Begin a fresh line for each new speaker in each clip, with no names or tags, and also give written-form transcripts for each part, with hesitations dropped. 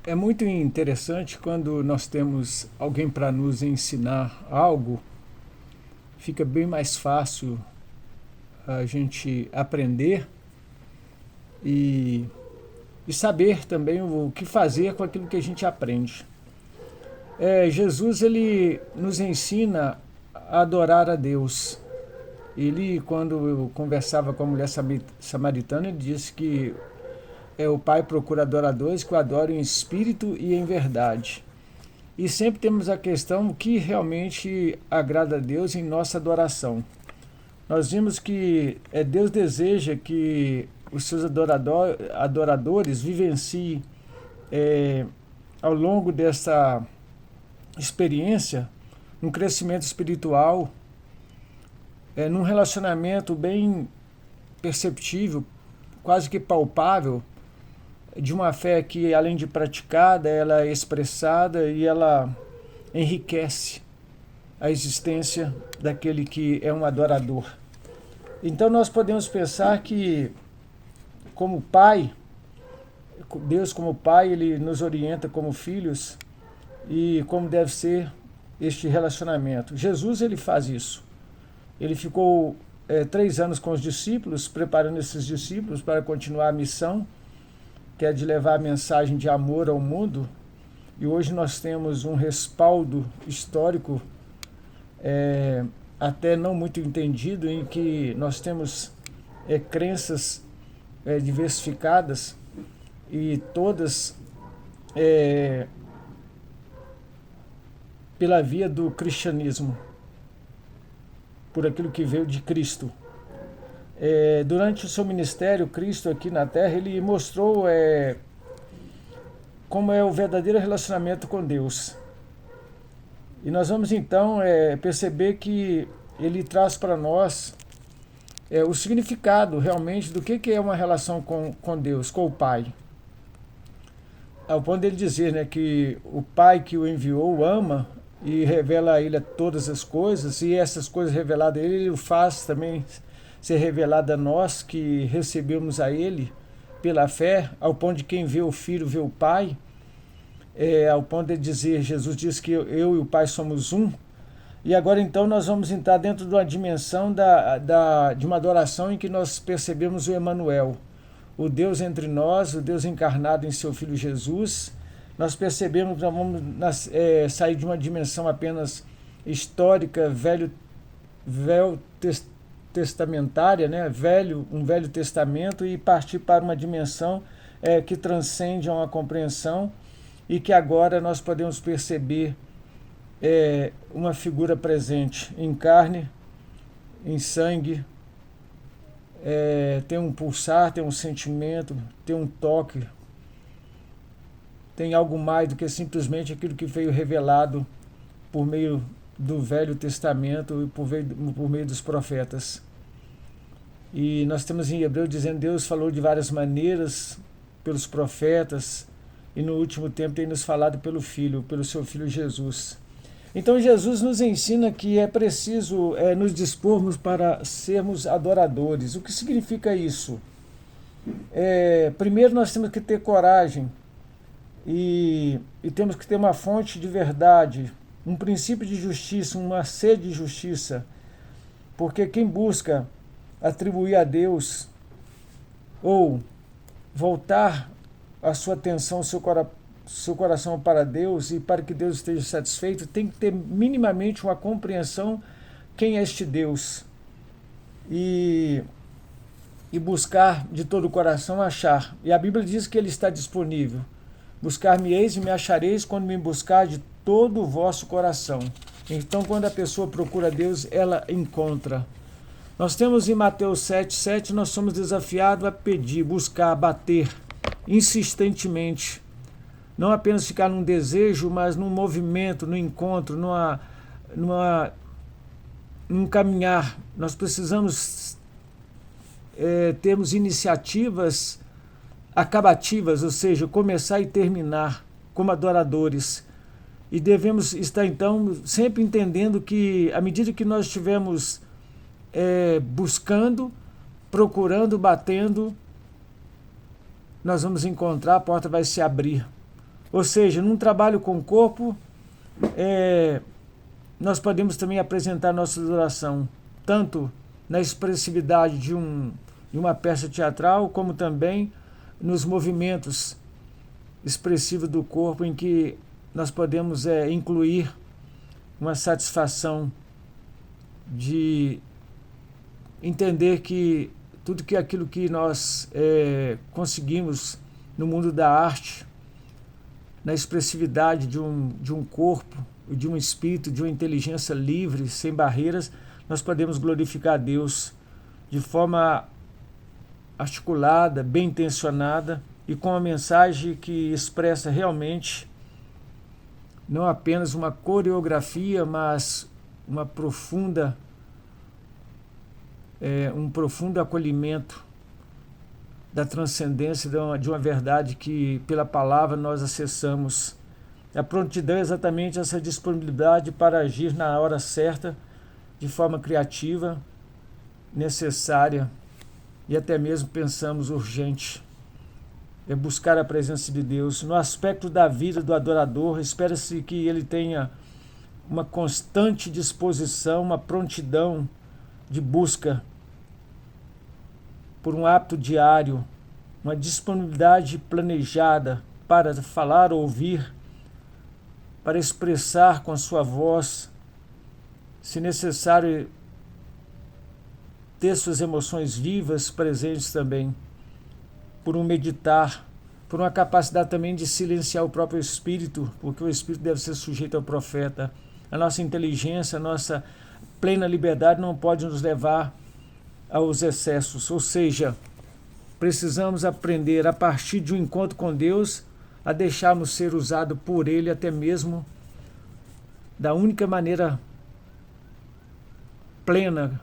É muito interessante quando nós temos alguém para nos ensinar algo, fica bem mais fácil a gente aprender e, e saber também o que fazer com aquilo que a gente aprende. Jesus ele nos ensina a adorar a Deus. Ele, quando eu conversava com a mulher samaritana, ele disse que o Pai procura adoradores que o adorem em espírito e em verdade. E sempre temos a questão o que realmente agrada a Deus em nossa adoração. Nós vimos que Deus deseja que os seus adoradores vivenciem ao longo dessa experiência um crescimento espiritual, num relacionamento bem perceptível, quase que palpável, de uma fé que, além de praticada, ela é expressada e ela enriquece a existência daquele que é um adorador. Então nós podemos pensar que, como Pai, Deus como Pai, Ele nos orienta como filhos e como deve ser este relacionamento. Jesus, Ele faz isso. Ele ficou 3 anos com os discípulos, preparando esses discípulos para continuar a missão, que é de levar a mensagem de amor ao mundo. E hoje nós temos um respaldo histórico até não muito entendido, em que nós temos crenças diversificadas e todas pela via do cristianismo, por aquilo que veio de Cristo. Durante o seu ministério, Cristo aqui na Terra, ele mostrou como é o verdadeiro relacionamento com Deus. E nós vamos então perceber que ele traz para nós o significado realmente do que é uma relação com Deus, com o Pai. Ao ponto dele dizer, né, que o Pai que o enviou o ama e revela a ele todas as coisas, e essas coisas reveladas a ele, ele o faz também ser revelada a nós que recebemos a ele pela fé, ao ponto de quem vê o Filho vê o Pai, ao ponto de dizer, Jesus diz que eu e o Pai somos um. E agora então nós vamos entrar dentro de uma dimensão de uma adoração em que nós percebemos o Emanuel, o Deus entre nós, o Deus encarnado em seu Filho Jesus. Nós percebemos que nós vamos sair de uma dimensão apenas histórica, testamentária, né? Um velho testamento, e partir para uma dimensão que transcende a uma compreensão, e que agora nós podemos perceber uma figura presente em carne, em sangue, tem um pulsar, tem um sentimento, tem um toque, tem algo mais do que simplesmente aquilo que veio revelado por meio do Velho Testamento e por meio dos profetas. E nós temos em Hebreu dizendo, Deus falou de várias maneiras pelos profetas, e no último tempo tem nos falado pelo Filho, pelo seu Filho Jesus. Então Jesus nos ensina que é preciso nos dispormos para sermos adoradores. O que significa isso? Primeiro nós temos que ter coragem e temos que ter uma fonte de verdade, um princípio de justiça, uma sede de justiça, porque quem busca atribuir a Deus ou voltar a sua atenção, seu coração para Deus e para que Deus esteja satisfeito, tem que ter minimamente uma compreensão quem é este Deus e buscar de todo o coração achar. E a Bíblia diz que ele está disponível. Buscar-me-eis e me achareis quando me buscar de todo o vosso coração. Então, quando a pessoa procura Deus, ela encontra. Nós temos em Mateus 7,7, nós somos desafiados a pedir, buscar, bater, insistentemente. Não apenas ficar num desejo, mas num movimento, num encontro, num caminhar. Nós precisamos termos iniciativas acabativas, ou seja, começar e terminar como adoradores. E devemos estar, então, sempre entendendo que, à medida que nós estivermos buscando, procurando, batendo, nós vamos encontrar, a porta vai se abrir. Ou seja, num trabalho com o corpo, nós podemos também apresentar nossa adoração, tanto na expressividade de uma peça teatral, como também nos movimentos expressivos do corpo, em que nós podemos incluir uma satisfação de entender que tudo aquilo que nós conseguimos no mundo da arte, na expressividade de um corpo, de um espírito, de uma inteligência livre, sem barreiras, nós podemos glorificar a Deus de forma articulada, bem intencionada e com uma mensagem que expressa realmente não apenas uma coreografia, mas um profundo acolhimento da transcendência de uma verdade que pela palavra nós acessamos. A prontidão é exatamente essa disponibilidade para agir na hora certa, de forma criativa, necessária e até mesmo pensamos urgente. É buscar a presença de Deus. No aspecto da vida do adorador, espera-se que ele tenha uma constante disposição, uma prontidão de busca por um hábito diário, uma disponibilidade planejada para falar, ouvir, para expressar com a sua voz, se necessário, ter suas emoções vivas presentes também, por um meditar, por uma capacidade também de silenciar o próprio espírito, porque o espírito deve ser sujeito ao profeta. A nossa inteligência, a nossa plena liberdade não pode nos levar aos excessos, ou seja, precisamos aprender a partir de um encontro com Deus a deixarmos ser usados por Ele até mesmo da única maneira plena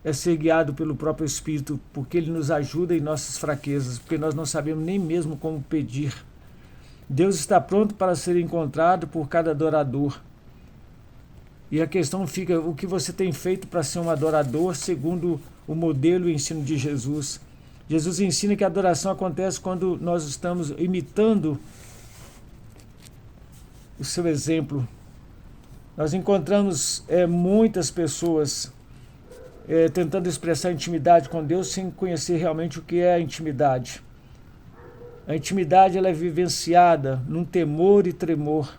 é ser guiado pelo próprio Espírito, porque Ele nos ajuda em nossas fraquezas, porque nós não sabemos nem mesmo como pedir. Deus está pronto para ser encontrado por cada adorador. E a questão fica, o que você tem feito para ser um adorador segundo o modelo e o ensino de Jesus? Jesus ensina que a adoração acontece quando nós estamos imitando o seu exemplo. Nós encontramos muitas pessoas tentando expressar intimidade com Deus sem conhecer realmente o que é a intimidade. A intimidade ela é vivenciada num temor e tremor,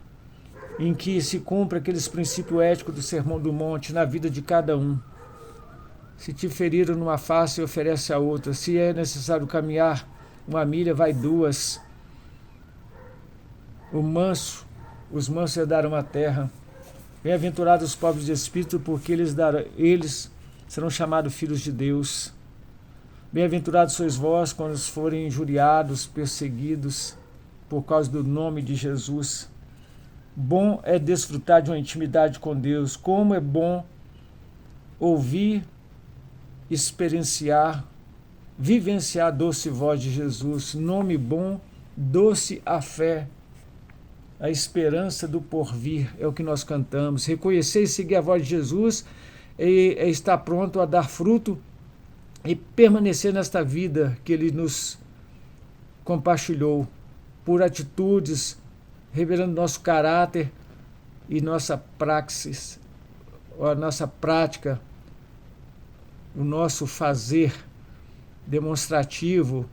em que se cumpre aqueles princípios éticos do Sermão do Monte na vida de cada um. Se te feriram numa face, oferece a outra. Se é necessário caminhar uma milha, vai duas. Os mansos herdarão a terra. Bem-aventurados os pobres de espírito, porque eles serão chamados filhos de Deus. Bem-aventurados sois vós quando forem injuriados, perseguidos por causa do nome de Jesus. Bom é desfrutar de uma intimidade com Deus. Como é bom ouvir, experienciar, vivenciar a doce voz de Jesus. Nome bom, doce a fé, a esperança do porvir, é o que nós cantamos. Reconhecer e seguir a voz de Jesus é estar pronto a dar fruto e permanecer nesta vida que Ele nos compartilhou, por atitudes, revelando nosso caráter e nossa praxis, a nossa prática, o nosso fazer demonstrativo,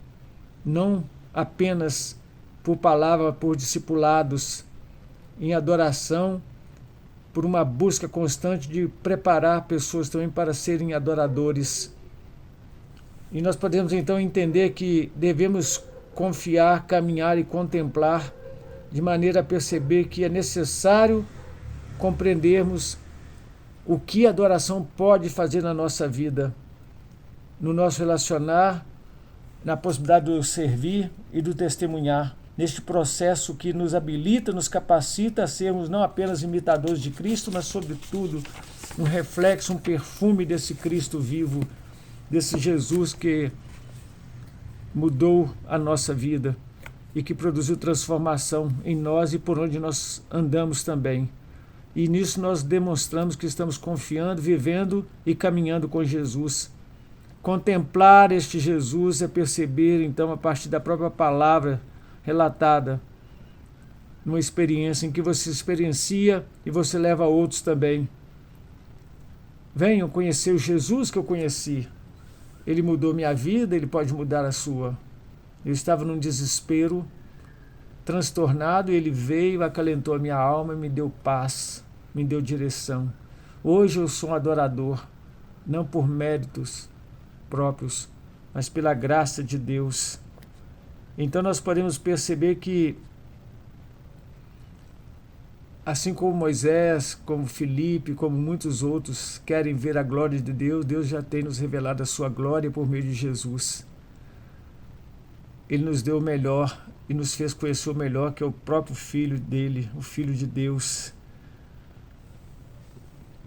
não apenas por palavra, por discipulados, em adoração, por uma busca constante de preparar pessoas também para serem adoradores. E nós podemos então entender que devemos confiar, caminhar e contemplar, de maneira a perceber que é necessário compreendermos o que a adoração pode fazer na nossa vida, no nosso relacionar, na possibilidade do servir e do testemunhar, neste processo que nos habilita, nos capacita a sermos não apenas imitadores de Cristo, mas, sobretudo, um reflexo, um perfume desse Cristo vivo, desse Jesus que mudou a nossa vida e que produziu transformação em nós e por onde nós andamos também. E nisso nós demonstramos que estamos confiando, vivendo e caminhando com Jesus. Contemplar este Jesus é perceber, então, a partir da própria palavra relatada numa experiência em que você experiencia e você leva a outros também. Venham conhecer o Jesus que eu conheci. Ele mudou minha vida, ele pode mudar a sua. Eu estava num desespero, transtornado, e ele veio, acalentou a minha alma, me deu paz, me deu direção. Hoje eu sou um adorador, não por méritos próprios, mas pela graça de Deus. Então nós podemos perceber que, assim como Moisés, como Filipe, como muitos outros querem ver a glória de Deus, Deus já tem nos revelado a sua glória por meio de Jesus. Ele nos deu o melhor e nos fez conhecer o melhor, que é o próprio Filho dele, o Filho de Deus.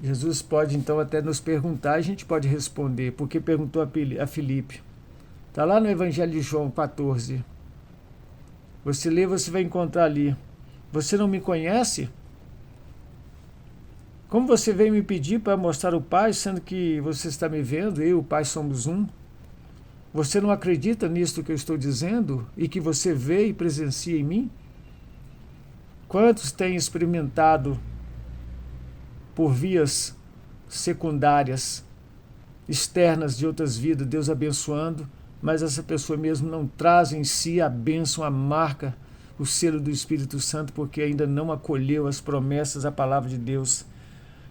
Jesus pode então até nos perguntar, a gente pode responder, porque perguntou a Filipe. Está lá no Evangelho de João 14. Você lê, você vai encontrar ali. Você não me conhece? Como você veio me pedir para mostrar o Pai, sendo que você está me vendo, eu e o Pai somos um? Você não acredita nisto que eu estou dizendo e que você vê e presencia em mim? Quantos têm experimentado por vias secundárias, externas de outras vidas, Deus abençoando, mas essa pessoa mesmo não traz em si a bênção, a marca, o selo do Espírito Santo, porque ainda não acolheu as promessas, a palavra de Deus.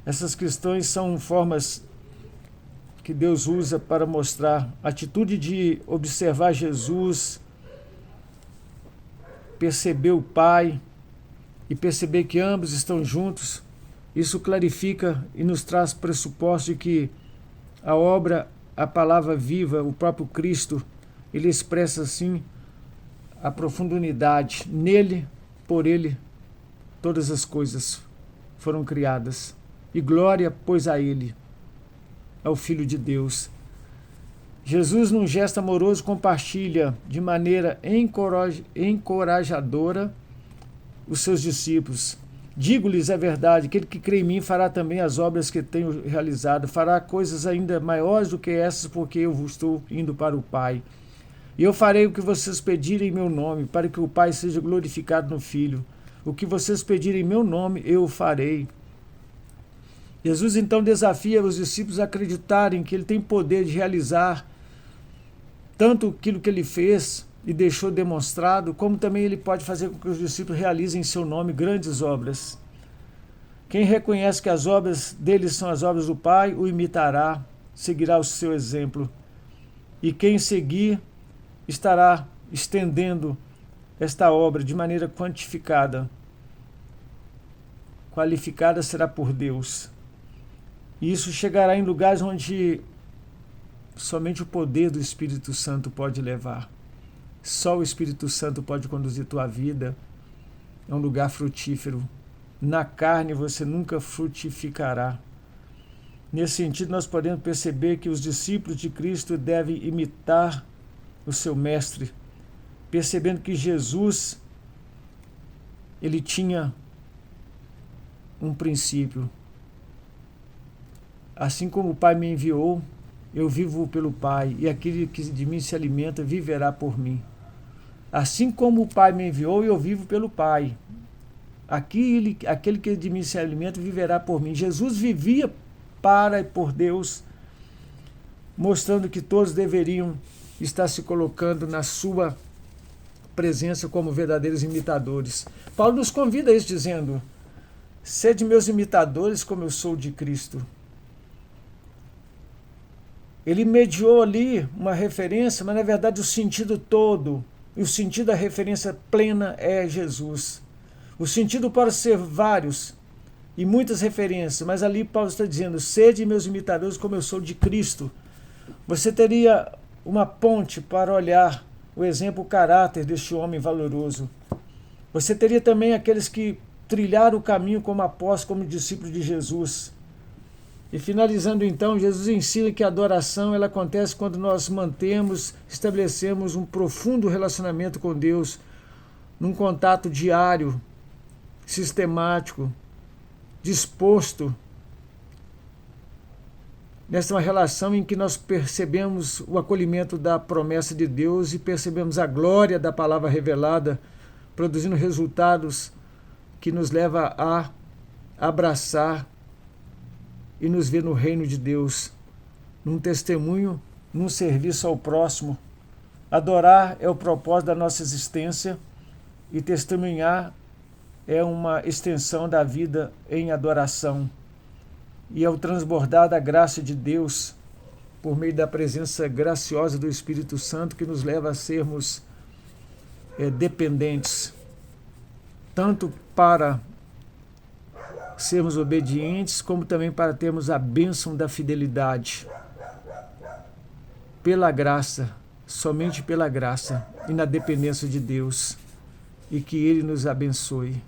Essas questões são formas que Deus usa para mostrar a atitude de observar Jesus, perceber o Pai e perceber que ambos estão juntos. Isso clarifica e nos traz pressuposto de que a obra, a palavra viva, o próprio Cristo, ele expressa assim a profunda unidade. Nele, por ele, todas as coisas foram criadas. E glória, pois, a ele, ao Filho de Deus. Jesus, num gesto amoroso, compartilha de maneira encorajadora os seus discípulos. Digo-lhes a verdade, aquele que crê em mim fará também as obras que tenho realizado, fará coisas ainda maiores do que essas, porque eu estou indo para o Pai. E eu farei o que vocês pedirem em meu nome, para que o Pai seja glorificado no Filho. O que vocês pedirem em meu nome, eu o farei. Jesus então desafia os discípulos a acreditarem que ele tem poder de realizar tanto aquilo que ele fez e deixou demonstrado, como também ele pode fazer com que os discípulos realizem em seu nome grandes obras. Quem reconhece que as obras dele são as obras do Pai, o imitará, seguirá o seu exemplo. E quem seguir estará estendendo esta obra de maneira quantificada. Qualificada será por Deus. E isso chegará em lugares onde somente o poder do Espírito Santo pode levar. Só o Espírito Santo pode conduzir tua vida. É um lugar frutífero. Na carne você nunca frutificará. Nesse sentido, nós podemos perceber que os discípulos de Cristo devem imitar o seu mestre, percebendo que Jesus, ele tinha um princípio. Assim como o Pai me enviou, eu vivo pelo Pai, e aquele que de mim se alimenta viverá por mim. Assim como o Pai me enviou, eu vivo pelo Pai. Aquele que de mim se alimenta viverá por mim. Jesus vivia para e por Deus, mostrando que todos deveriam estar se colocando na sua presença como verdadeiros imitadores. Paulo nos convida a isso dizendo: sede meus imitadores como eu sou de Cristo. Ele mediou ali uma referência, mas na verdade o sentido todo, e o sentido da referência plena é Jesus. O sentido pode ser vários e muitas referências, mas ali Paulo está dizendo: sede meus imitadores como eu sou de Cristo. Você teria uma ponte para olhar o exemplo, o caráter deste homem valoroso. Você teria também aqueles que trilharam o caminho como apóstolos, como discípulos de Jesus. E finalizando então, Jesus ensina que a adoração ela acontece quando nós estabelecemos um profundo relacionamento com Deus, num contato diário, sistemático, disposto, nessa uma relação em que nós percebemos o acolhimento da promessa de Deus e percebemos a glória da palavra revelada, produzindo resultados que nos leva a abraçar e nos ver no reino de Deus, num testemunho, num serviço ao próximo. Adorar é o propósito da nossa existência e testemunhar é uma extensão da vida em adoração. E ao transbordar da graça de Deus, por meio da presença graciosa do Espírito Santo, que nos leva a sermos dependentes, tanto para sermos obedientes, como também para termos a bênção da fidelidade. Pela graça, somente pela graça e na dependência de Deus. E que Ele nos abençoe.